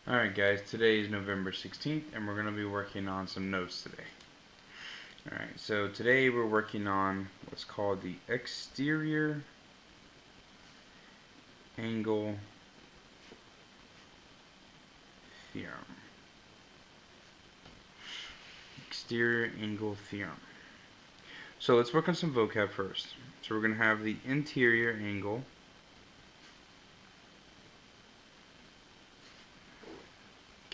Alright guys, today is November 16th and we're going to be working on some notes today. Alright, so today we're working on what's called the exterior angle theorem. Exterior angle theorem. So let's work on some vocab first. So we're going to have the interior angle.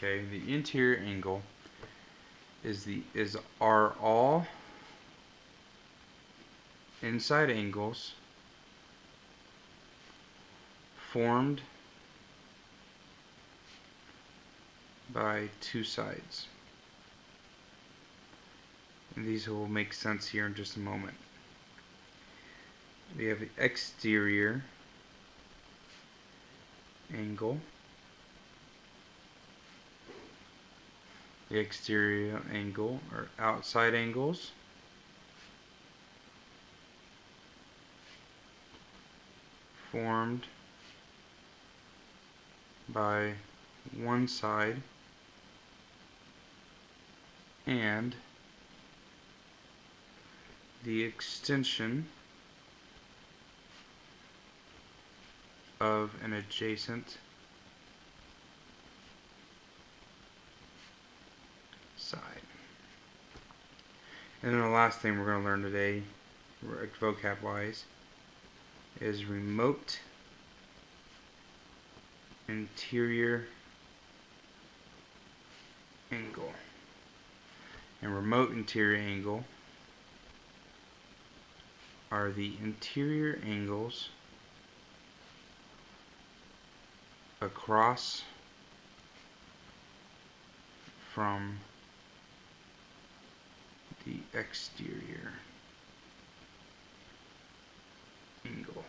Okay, the interior angle are all inside angles formed by two sides. And these will make sense here in just a moment. We have the exterior angle. The exterior angle or outside angles. Formed by one side and the extension of an adjacent side. And then the last thing we're going to learn today, vocab wise, is remote interior angle. And remote interior angle are the interior angles across from the exterior angle.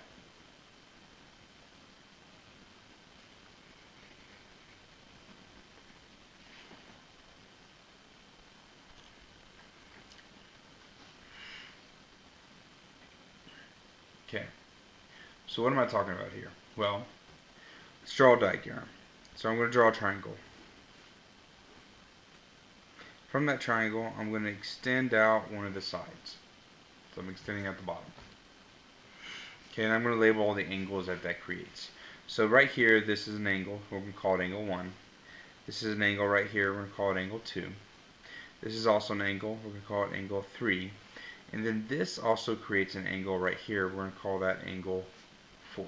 Okay, so what am I talking about here? Well, let's draw a diagram. So I'm going to draw a triangle. From that triangle, I'm going to extend out one of the sides. So I'm extending out the bottom. Okay, and I'm going to label all the angles that creates. So right here, this is an angle. We're going to call it angle 1. This is an angle right here. We're going to call it angle 2. This is also an angle. We're going to call it angle 3. And then this also creates an angle right here. We're going to call that angle 4.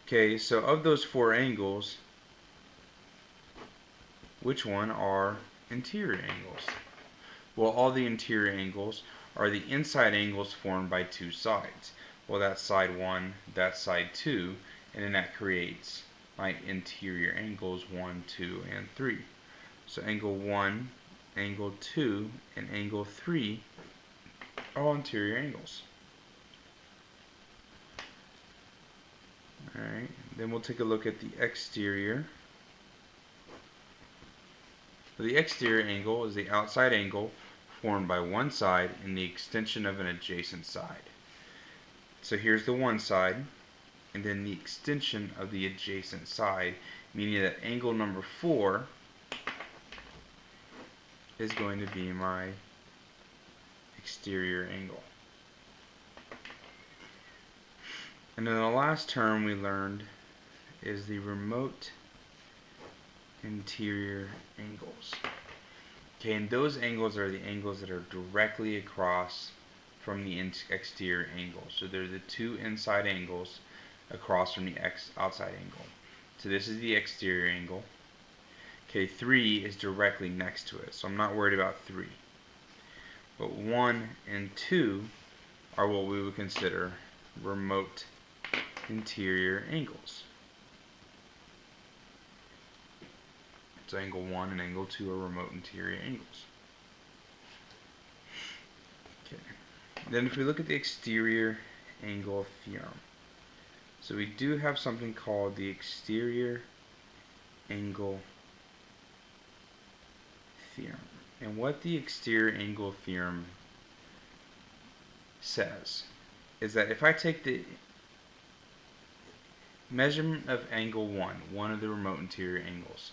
Okay, so of those 4 angles, which one are interior angles? Well, all the interior angles are the inside angles formed by two sides. Well, that's side 1, that's side 2, and then that creates my interior angles 1, 2, and 3. So angle 1, angle 2, and angle 3 are all interior angles. Alright, then we'll take a look at the exterior. So the exterior angle is the outside angle formed by one side and the extension of an adjacent side. So here's the one side, and then the extension of the adjacent side, meaning that angle number 4 is going to be my exterior angle. And then the last term we learned is the remote interior angles. Okay, and those angles are the angles that are directly across from the exterior angle. So they're the two inside angles across from the outside angle. So this is the exterior angle. Okay, 3 is directly next to it, so I'm not worried about 3. But 1 and 2 are what we would consider remote interior angles. So angle 1 and angle 2 are remote interior angles. Okay. Then if we look at the exterior angle theorem, so we do have something called the exterior angle theorem. And what the exterior angle theorem says is that if I take the measurement of angle 1, one of the remote interior angles,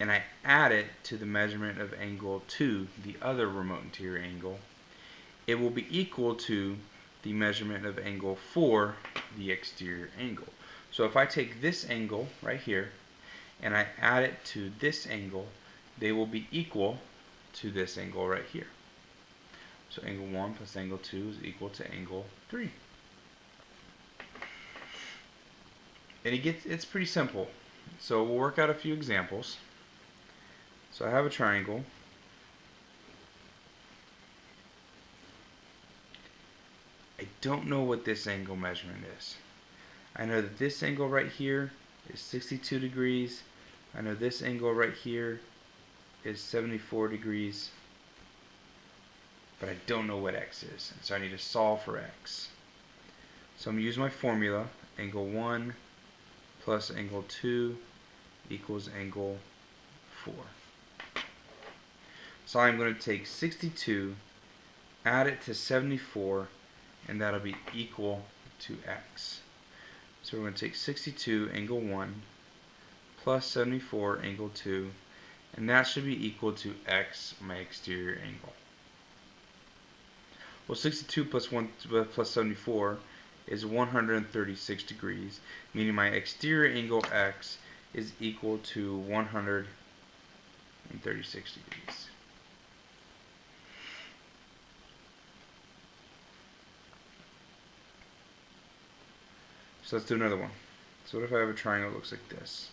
and I add it to the measurement of angle 2, the other remote interior angle, it will be equal to the measurement of angle 4, the exterior angle. So if I take this angle right here and I add it to this angle, they will be equal to this angle right here. So angle 1 plus angle 2 is equal to angle 3. And it's pretty simple. So we'll work out a few examples. So I have a triangle. I don't know what this angle measurement is. I know that this angle right here is 62 degrees. I know this angle right here is 74 degrees. But I don't know what x is. So I need to solve for x. So I'm going to use my formula. Angle 1 plus angle 2 equals angle 4. So I'm going to take 62, add it to 74, and that'll be equal to x. So we're going to take 62 angle 1 plus 74 angle 2, and that should be equal to x, my exterior angle. Well, 62 plus 74 is 136 degrees, meaning my exterior angle x is equal to 136 degrees. So let's do another one. So what if I have a triangle that looks like this?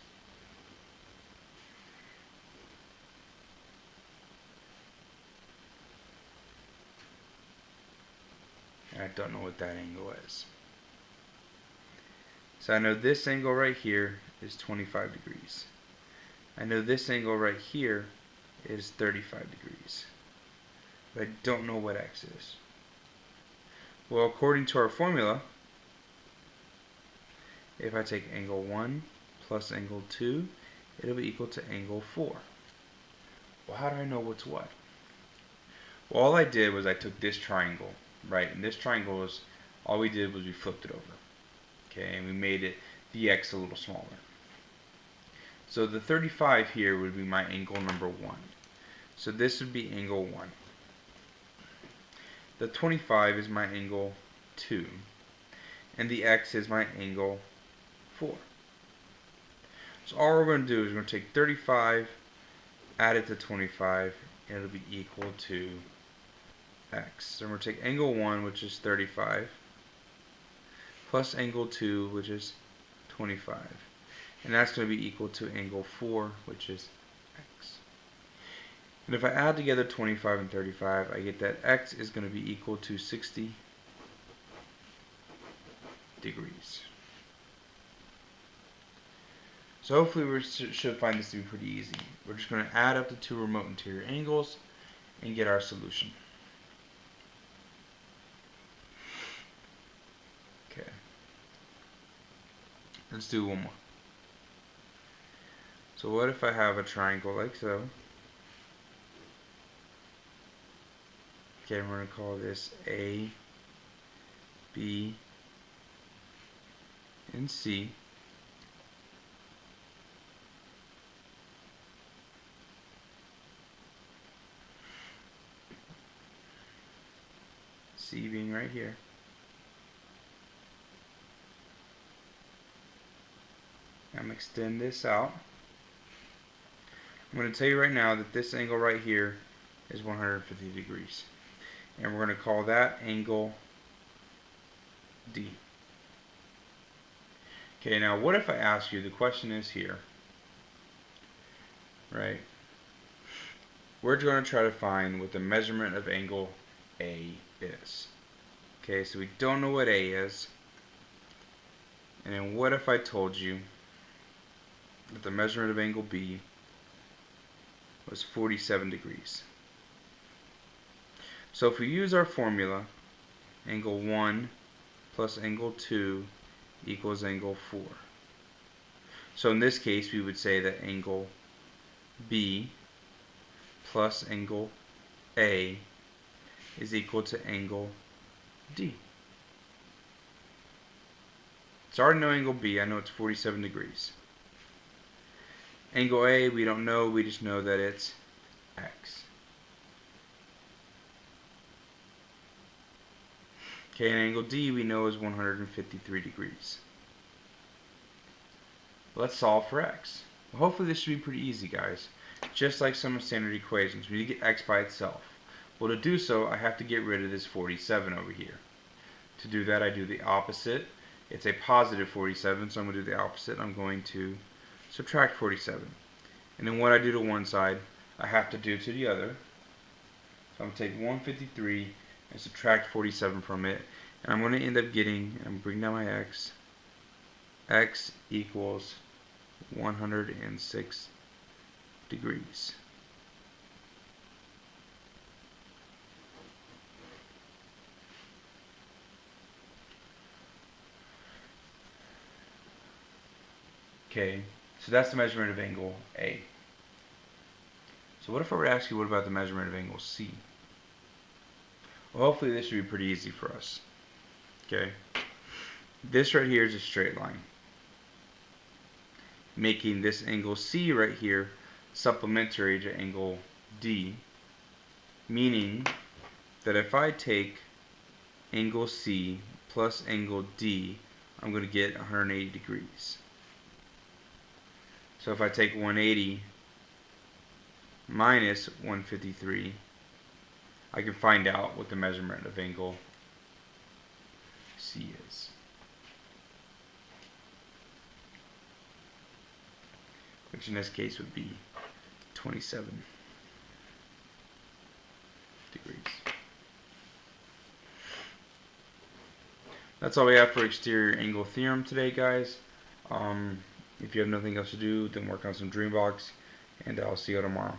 And I don't know what that angle is. So I know this angle right here is 25 degrees. I know this angle right here is 35 degrees. But I don't know what x is. Well, according to our formula, if I take angle 1 plus angle 2, it'll be equal to angle 4. Well, how do I know what's what? Well, all I did was I took this triangle, right? And this triangle was, all we did was we flipped it over. Okay, and we made it, the x a little smaller. So the 35 here would be my angle number 1. So this would be angle 1. The 25 is my angle 2. And the x is my angle 4. So all we're going to do is we're going to take 35, add it to 25, and it'll be equal to x. So we're going to take angle 1, which is 35, plus angle 2, which is 25. And that's going to be equal to angle 4, which is x. And if I add together 25 and 35, I get that x is going to be equal to 60 degrees. So hopefully we should find this to be pretty easy. We're just going to add up the two remote interior angles and get our solution. Okay. Let's do one more. So what if I have a triangle like so? Okay, we're going to call this A, B, and C. C being right here. I'm going to extend this out. I'm going to tell you right now that this angle right here is 150 degrees. And we're going to call that angle D. Okay, now what if I ask you, the question is here, right? We're going to try to find what the measurement of angle A is. Okay, so we don't know what A is. And then what if I told you that the measurement of angle B was 47 degrees? So if we use our formula, angle 1 plus angle 2 equals angle 4. So in this case, we would say that angle B plus angle A is equal to angle D. So I already know angle B. I know it's 47 degrees. Angle A, we don't know. We just know that it's X. Okay, and angle D we know is 153 degrees. Let's solve for X. Well, hopefully this should be pretty easy, guys. Just like some standard equations, we need to get X by itself. Well, to do so, I have to get rid of this 47 over here. To do that, I do the opposite. It's a positive 47, so I'm going to do the opposite. I'm going to subtract 47. And then what I do to one side, I have to do to the other. So I'm going to take 153 and subtract 47 from it. And I'm going to end up getting, I'm bring down my X equals 106 degrees. Okay, so that's the measurement of angle A. So what if I were to ask you, what about the measurement of angle C? Well, hopefully this should be pretty easy for us. Okay, this right here is a straight line, making this angle C right here supplementary to angle D, meaning that if I take angle C plus angle D, I'm going to get 180 degrees. So if I take 180 minus 153, I can find out what the measurement of angle C is. Which in this case would be 27 degrees. That's all we have for exterior angle theorem today, guys. If you have nothing else to do, then work on some dream box, and I'll see you tomorrow.